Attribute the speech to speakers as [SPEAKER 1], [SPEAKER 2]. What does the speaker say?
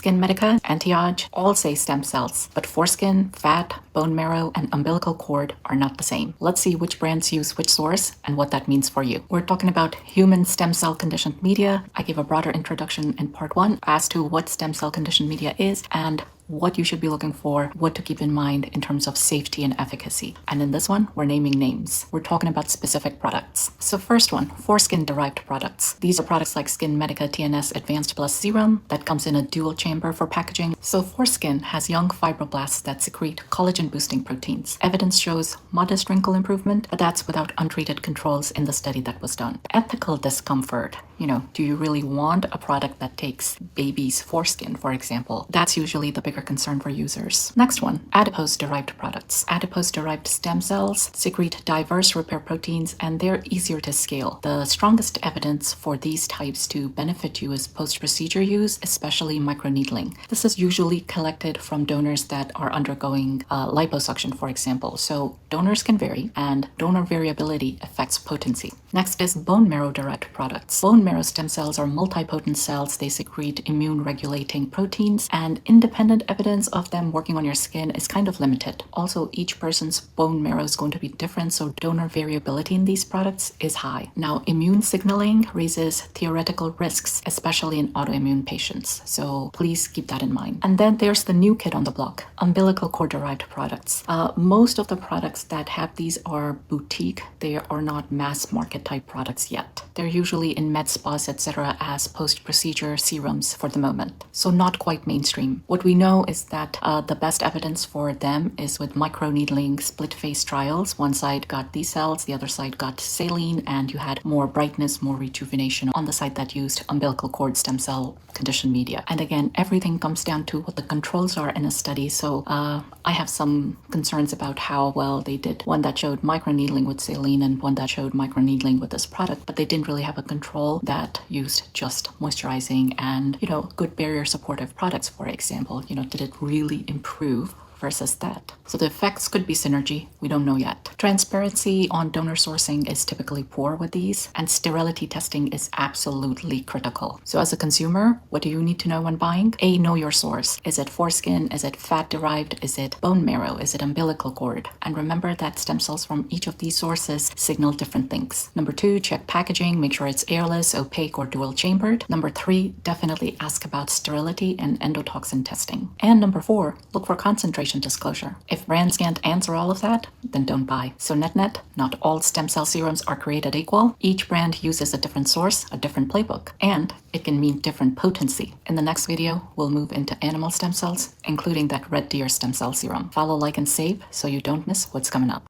[SPEAKER 1] Skin Medica, Anti-Age all say stem cells, but foreskin, fat, bone marrow, and umbilical cord are not the same. Let's see which brands use which source and what that means for you. We're talking about human stem cell conditioned media. I gave a broader introduction in part 1 as to what stem cell conditioned media is and what you should be looking for, what to keep in mind in terms of safety and efficacy. And in this one, we're naming names. We're talking about specific products. So first one, foreskin derived products. These are products like Skin Medica TNS Advanced Plus Serum that comes in a dual chamber for packaging. So foreskin has young fibroblasts that secrete collagen boosting proteins. Evidence shows modest wrinkle improvement, but that's without untreated controls in the study that was done. Ethical discomfort. Do you really want a product that takes baby's foreskin, for example? That's usually the bigger concern for users. Next one, adipose-derived products. Adipose-derived stem cells secrete diverse repair proteins and they're easier to scale. The strongest evidence for these types to benefit you is post-procedure use, especially microneedling. This is usually collected from donors that are undergoing liposuction, for example. So donors can vary and donor variability affects potency. Next is bone marrow-derived products. Bone marrow stem cells are multipotent cells. They secrete immune-regulating proteins, and independent evidence of them working on your skin is kind of limited. Also, each person's bone marrow is going to be different, so donor variability in these products is high. Now, immune signaling raises theoretical risks, especially in autoimmune patients, so please keep that in mind. And then there's the new kid on the block, umbilical cord-derived products. Most of the products that have these are boutique. They are not mass market type products yet. They're usually in med spas, etc., as post-procedure serums for the moment, so not quite mainstream. What we know is that the best evidence for them is with microneedling split phase trials. One side got these cells, the other side got saline, and you had more brightness, more rejuvenation on the side that used umbilical cord stem cell conditioned media. And again, everything comes down to what the controls are in a study, so I have some concerns about how well they did. One that showed microneedling with saline and one that showed microneedling with this product, but they didn't really have a control that used just moisturizing and, good barrier supportive products, for example. Did it really improve versus that? So the effects could be synergy. We don't know yet. Transparency on donor sourcing is typically poor with these, and sterility testing is absolutely critical. So as a consumer, what do you need to know when buying? A, know your source. Is it foreskin? Is it fat derived? Is it bone marrow? Is it umbilical cord? And remember that stem cells from each of these sources signal different things. Number 2, check packaging. Make sure it's airless, opaque, or dual chambered. Number 3, definitely ask about sterility and endotoxin testing. And number 4, look for concentration disclosure. If brands can't answer all of that, then don't buy. So net, not all stem cell serums are created equal. Each brand uses a different source, a different playbook, and it can mean different potency. In the next video, we'll move into animal stem cells, including that red deer stem cell serum. Follow, like, and save so you don't miss what's coming up.